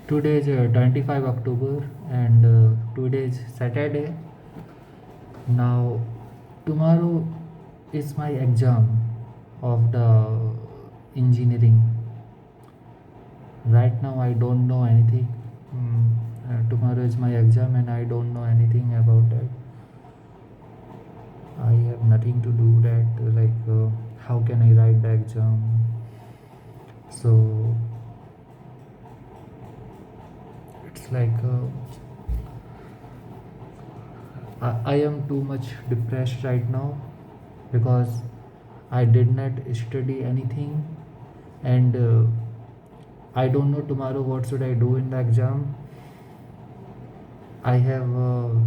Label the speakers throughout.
Speaker 1: Today is 25 October and today is Saturday. Now, tomorrow is my exam of the engineering. Right now, I don't know anything. Tomorrow is my exam and I don't know anything about that. I have nothing to do that. How can I write the exam? So, it's I am too much depressed right now because I did not study anything and I don't know tomorrow what should I do in the exam. I have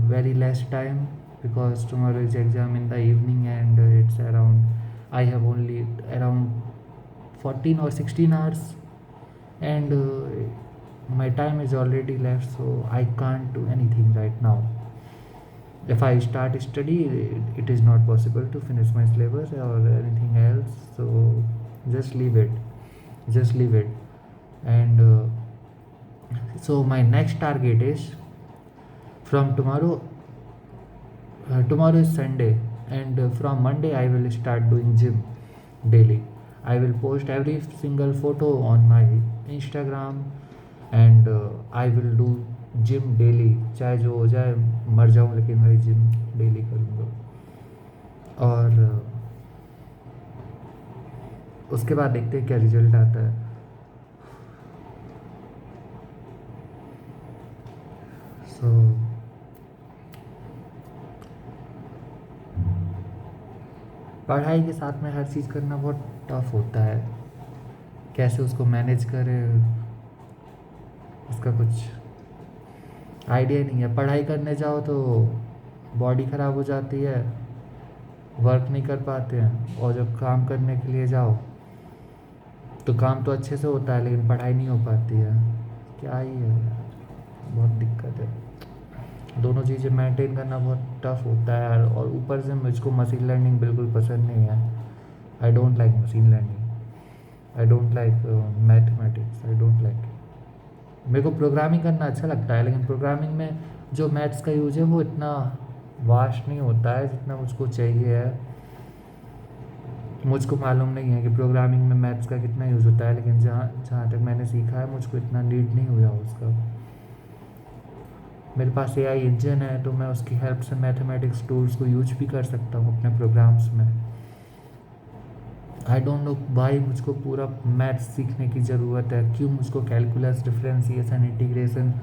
Speaker 1: very less time because tomorrow is exam in the evening and it's around I have only around 14 or 16 hours and my time is already left, so I can't do anything right now. If I start study, it is not possible to finish my syllabus or anything else, so just leave it, just leave it. And so my next target is from tomorrow. Tomorrow is Sunday, and from Monday I will start doing gym daily. I will post every single photo on my Instagram and I will do gym daily, चाहे जो हो जाए, मर जाऊँ लेकिन भाई gym daily करूँगा। और उसके बाद देखते हैं क्या रिजल्ट आता है। सो पढ़ाई के साथ में हर चीज़ करना बहुत टफ होता है, कैसे उसको मैनेज करें उसका कुछ आइडिया नहीं है। पढ़ाई करने जाओ तो बॉडी ख़राब हो जाती है, वर्क नहीं कर पाते हैं, और जब काम करने के लिए जाओ तो काम तो अच्छे से होता है लेकिन पढ़ाई नहीं हो पाती है। क्या ही है यार, बहुत दिक्कत है। दोनों चीज़ें मेंटेन करना बहुत टफ होता है यार। और ऊपर से मुझको मशीन लर्निंग बिल्कुल पसंद नहीं है। I don't like machine learning, I don't like mathematics, I don't like. मेरे को प्रोग्रामिंग करना अच्छा लगता है लेकिन प्रोग्रामिंग में जो मैथ्स का यूज़ है वो इतना वास्ट नहीं होता है जितना मुझको चाहिए है। मुझको मालूम नहीं है कि प्रोग्रामिंग में मैथ्स का कितना यूज़ होता है, लेकिन जहाँ जहाँ तक मैंने सीखा है मुझको इतना नीड नहीं हुआ उसका। मेरे पास एआई इंजन है तो मैं उसकी हेल्प से मैथमेटिक्स टूल्स को यूज भी कर सकता हूँ अपने प्रोग्राम्स में। आई डोंट नो भाई, मुझको पूरा मैथ्स सीखने की ज़रूरत है। क्यों मुझको कैलकुलस, डिफरेंशिएशन, इंटीग्रेशन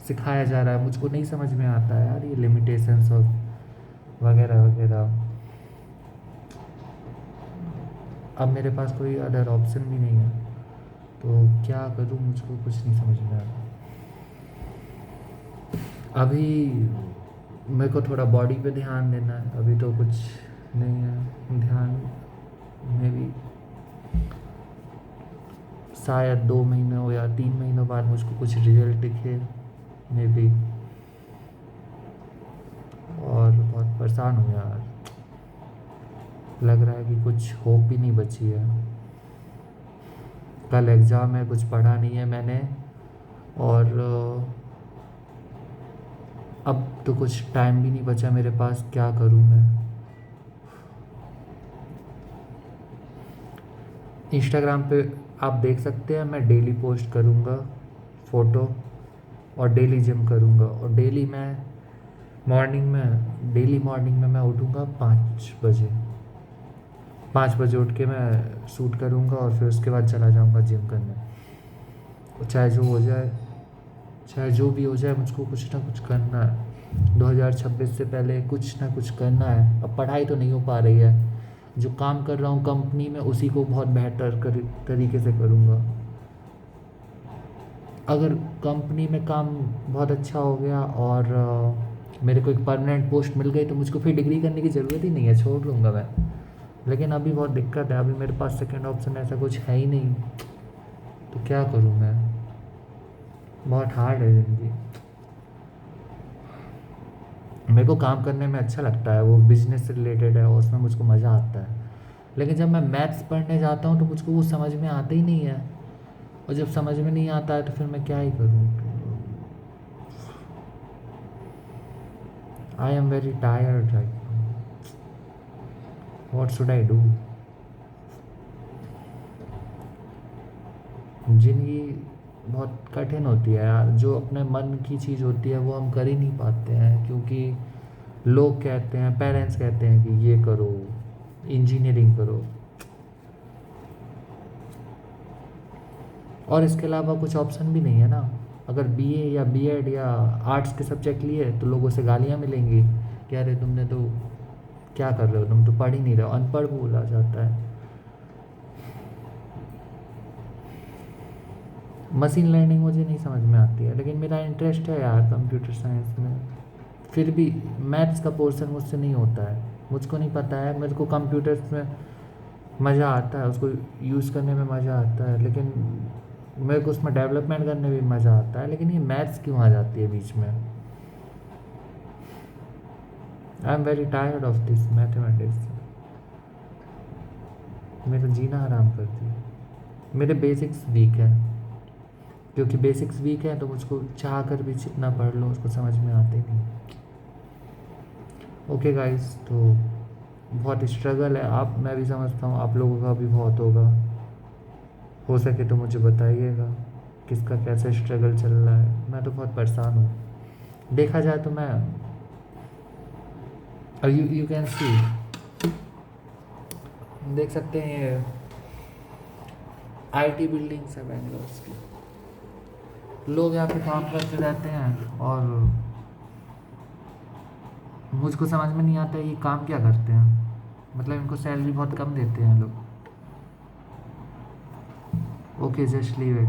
Speaker 1: सिखाया जा रहा है? मुझको नहीं समझ में आता है यार ये लिमिटेशंस और वगैरह वगैरह। अब मेरे पास कोई अदर ऑप्शन भी नहीं है तो क्या करूँ, मुझको कुछ नहीं समझ में आ रहा। अभी मेरे को थोड़ा बॉडी पे ध्यान देना है, अभी तो कुछ नहीं है ध्यान में भी। शायद 2 महीनों या 3 महीनों बाद मुझको कुछ रिजल्ट दिखे मे बी। और बहुत परेशान हूँ यार, लग रहा है कि कुछ होप ही नहीं बची है। कल एग्ज़ाम है, कुछ पढ़ा नहीं है मैंने, और अब तो कुछ टाइम भी नहीं बचा मेरे पास। क्या करूँ मैं? इंस्टाग्राम पे आप देख सकते हैं मैं डेली पोस्ट करूँगा फ़ोटो और डेली जिम करूँगा। और डेली मॉर्निंग में मैं उठूँगा 5 बजे। 5 बजे उठ के मैं शूट करूँगा और फिर उसके बाद चला जाऊँगा जिम करने। चाहे जो हो जाए, चाहे जो भी हो जाए, मुझको कुछ ना कुछ करना है। 2026 से पहले कुछ ना कुछ करना है। अब पढ़ाई तो नहीं हो पा रही है, जो काम कर रहा हूँ कंपनी में उसी को बहुत बेहतर तरीके से करूँगा। अगर कंपनी में काम बहुत अच्छा हो गया और मेरे को एक परमानेंट पोस्ट मिल गई तो मुझको फिर डिग्री करने की ज़रूरत ही नहीं है, छोड़ दूँगा मैं। लेकिन अभी बहुत दिक्कत है, अभी मेरे पास सेकंड ऑप्शन ऐसा कुछ है ही नहीं, तो क्या करूँ मैं? बहुत हार्ड है ज़िंदगी। मेरे को काम करने में अच्छा लगता है, वो बिज़नेस से रिलेटेड है और उसमें मुझको मज़ा आता है। लेकिन जब मैं मैथ्स पढ़ने जाता हूँ तो मुझको वो समझ में आता ही नहीं है। और जब समझ में नहीं आता है तो फिर मैं क्या ही करूँ। I am very tired right now, what should I do. जिंदगी बहुत कठिन होती है यार, जो अपने मन की चीज़ होती है वो हम कर ही नहीं पाते हैं, क्योंकि लोग कहते हैं, पेरेंट्स कहते हैं कि ये करो, इंजीनियरिंग करो, और इसके अलावा कुछ ऑप्शन भी नहीं है ना। अगर बीए या बीएड या आर्ट्स के सब्जेक्ट लिए तो लोगों से गालियाँ मिलेंगी कि अरे तुमने तो क्या कर रहे हो, तुम तो पढ़ ही नहीं रहे हो, अनपढ़ बोला जाता है। मशीन लर्निंग मुझे नहीं समझ में आती है, लेकिन मेरा इंटरेस्ट है यार कंप्यूटर साइंस में। फिर भी मैथ्स का पोर्शन मुझसे नहीं होता है, मुझको नहीं पता है। मेरे को कंप्यूटर्स में मज़ा आता है, उसको यूज़ करने में मज़ा आता है, लेकिन मेरे को उसमें डेवलपमेंट करने में भी मज़ा आता है, लेकिन ये मैथ्स क्यों आ जाती है बीच में। I am very tired of this mathematics, मेरा जीना हराम कर दिया। मेरे बेसिक्स वीक है, क्योंकि बेसिक्स वीक है तो मुझको चाह कर भी जितना पढ़ लो उसको समझ में आते नहीं। ओके गाइस, तो बहुत स्ट्रगल है, आप, मैं भी समझता हूँ आप लोगों का भी बहुत होगा। हो सके तो मुझे बताइएगा किसका कैसा स्ट्रगल चल रहा है। मैं तो बहुत परेशान हूँ, देखा जाए तो मैं, यू कैन सी, देख सकते हैं ये आईटी बिल्डिंग्स है बेंगलोर की, लोग यहाँ पे काम करते रहते हैं और मुझको समझ में नहीं आता ये काम क्या करते हैं, मतलब इनको सैलरी बहुत कम देते हैं लोग। Okay, just leave it.